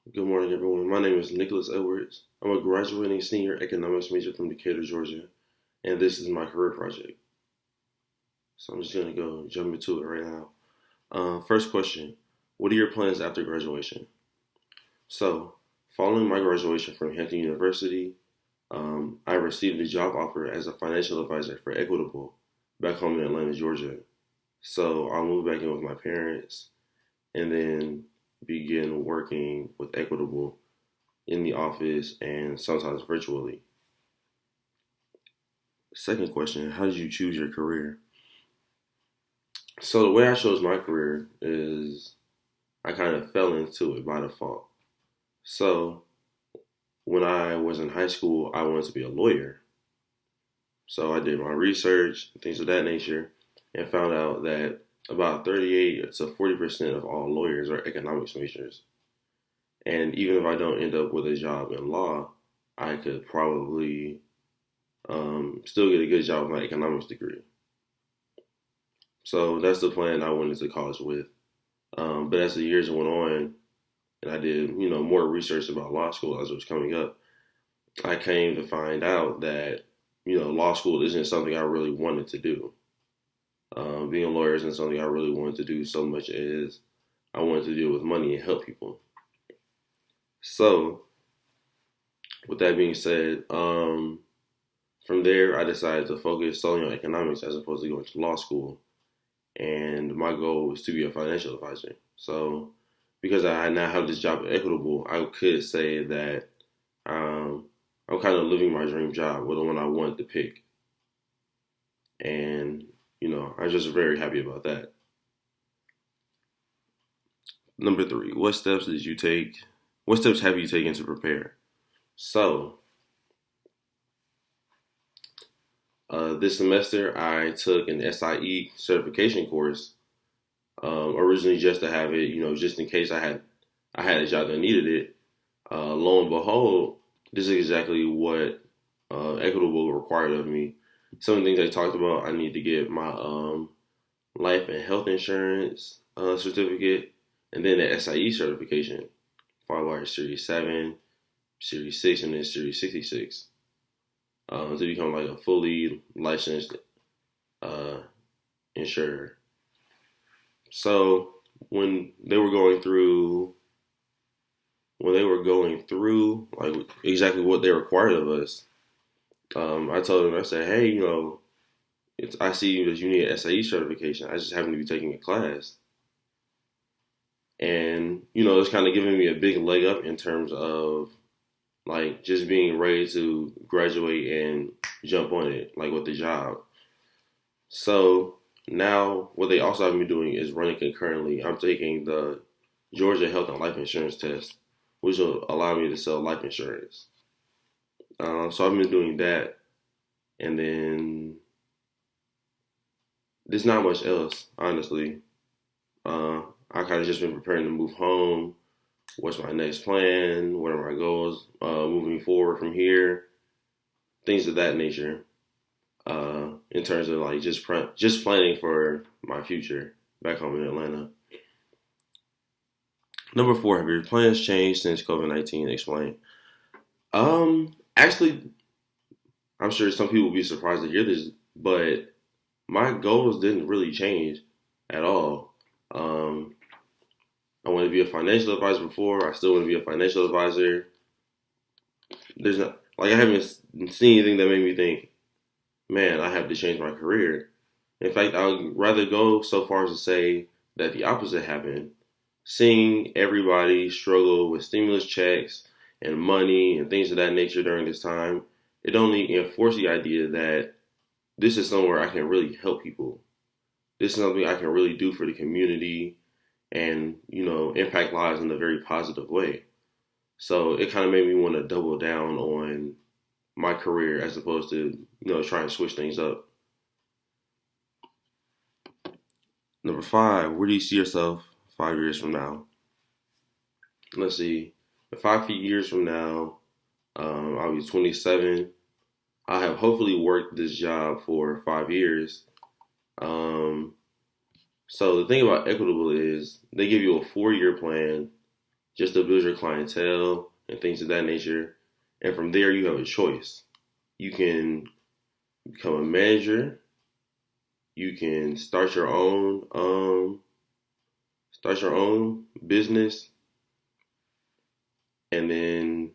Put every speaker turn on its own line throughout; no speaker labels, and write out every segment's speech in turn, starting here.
Good morning, everyone. My name is Nicholas Edwards. I'm a graduating senior economics major from Decatur, Georgia, and this is my career project. So I'm just going to go jump into it right now. First question. What are your plans after graduation? So, following my graduation from Hampton University, I received a job offer as a financial advisor for Equitable back home in Atlanta, Georgia. So I'll move back in with my parents and then begin working with Equitable in the office and sometimes virtually. Second question, how did you choose your career? So the way I chose my career is I kind of fell into it by default. So when I was in high school, I wanted to be a lawyer. So I did my research, things of that nature, and found out that about 38 to 40% of all lawyers are economics majors. And even if I don't end up with a job in law, I could probably still get a good job with my economics degree. So that's the plan I went into college with. But as the years went on, and I did, more research about law school as it was coming up, I came to find out that, law school isn't something I really wanted to do. Being a lawyer isn't something I really wanted to do so much as I wanted to deal with money and help people. So, with that being said, from there I decided to focus solely on economics as opposed to going to law school. And my goal was to be a financial advisor. So, because I now have this job at Equitable, I could say that I'm kind of living my dream job, or the one I wanted to pick. And, I'm just very happy about that. Number three, what steps did you take? What steps have you taken to prepare? So, this semester I took an SIE certification course, originally just to have it, just in case I had a job that needed it. Lo and behold, this is exactly what Equitable required of me. Some of the things they talked about, I need to get my life and health insurance certificate, and then the SIE certification, Firewire Series 7, Series 6, and then Series 66, to become like a fully licensed uh, insurer. So when they were going through like exactly what they required of us, I told them, I said, hey, I see that you need an SAE certification. I just happen to be taking a class. And, it's kind of giving me a big leg up in terms of like just being ready to graduate and jump on it, like with the job. So now what they also have me doing is running concurrently. I'm taking the Georgia Health and Life Insurance test, which will allow me to sell life insurance. So I've been doing that. And then there's not much else, honestly. Uh, I kind of just been preparing to move home. What's my next plan? What are my goals moving forward from here? Things of that nature. In terms of like just planning for my future back home in Atlanta. Number four, have your plans changed since COVID-19? Explain. Actually, I'm sure some people will be surprised to hear this, but my goals didn't really change at all. I want to be a financial advisor before. I still want to be a financial advisor. There's not like I haven't seen anything that made me think, man, I have to change my career. In fact, I would rather go so far as to say that the opposite happened. Seeing everybody struggle with stimulus checks and money and things of that nature during this time, it only enforced the idea that this is somewhere I can really help people. This is something I can really do for the community and, impact lives in a very positive way. So it kind of made me want to double down on my career as opposed to, trying to switch things up. Number five, where do you see yourself 5 years from now? Let's see. 5 years from now, I'll be 27. I have hopefully worked this job for 5 years. So the thing about Equitable is they give you a 4-year plan just to build your clientele and things of that nature. And from there, you have a choice. You can become a manager. You can start your own business, and then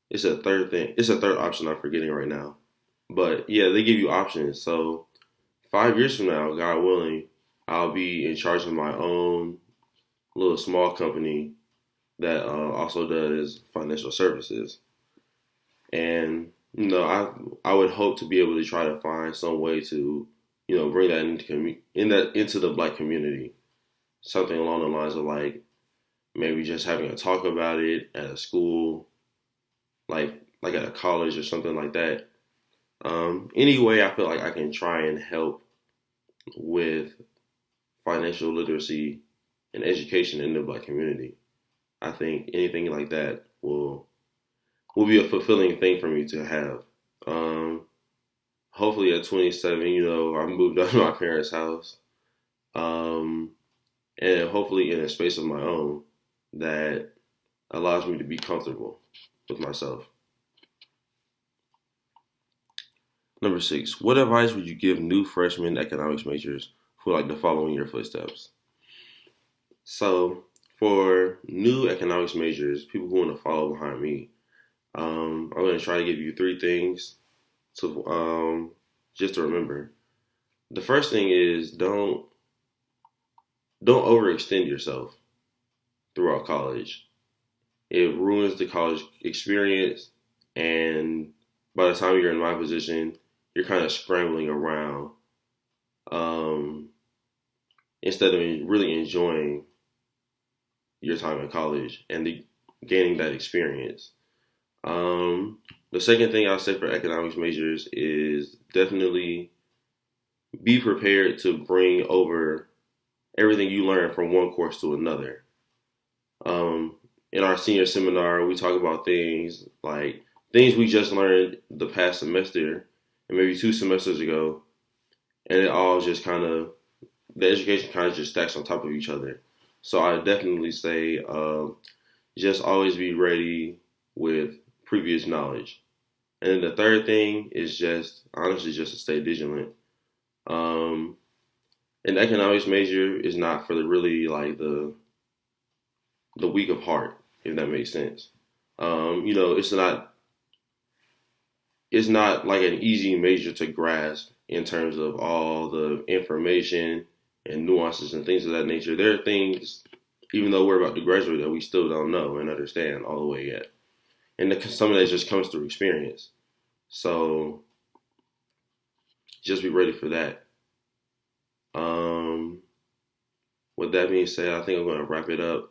it's a third thing. It's a third option I'm forgetting right now. But yeah, they give you options. So 5 years from now, God willing, I'll be in charge of my own little small company that also does financial services. And I would hope to be able to try to find some way to bring that into the Black community. Something along the lines of like maybe just having a talk about it at a school, like at a college or something like that. Anyway, I feel like I can try and help with financial literacy and education in the Black community. I think anything like that will be a fulfilling thing for me to have. Um, Hopefully at 27, I moved out of my parents' house, um, and hopefully in a space of my own that allows me to be comfortable with myself. Number 6, what advice would you give new freshman economics majors who like to follow in your footsteps? So, for new economics majors, people who want to follow behind me, I'm going to try to give you three things to just to remember. The first thing is don't overextend yourself throughout college. It ruins the college experience, and by the time you're in my position, you're kind of scrambling around um, instead of really enjoying your time in college and gaining that experience. The second thing I'll say for economics majors is definitely be prepared to bring over everything you learn from one course to another. In our senior seminar, we talk about things like things we just learned the past semester and maybe 2 semesters ago, and it all just the education kind of just stacks on top of each other. So I definitely say just always be ready with previous knowledge. And then the third thing is just honestly just to stay vigilant. Um, an economics major is not for the really like the weak of heart, if that makes sense. It's not like an easy major to grasp in terms of all the information and nuances and things of that nature. There are things, even though we're about to graduate, that we still don't know and understand all the way yet. And some of that just comes through experience. So just be ready for that. Um, with that being said, I think I'm going to wrap it up.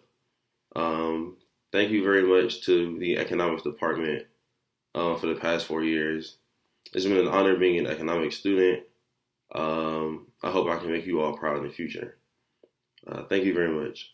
Thank you very much to the economics department for the past 4 years. It's been an honor being an economics student. I hope I can make you all proud in the future. Thank you very much.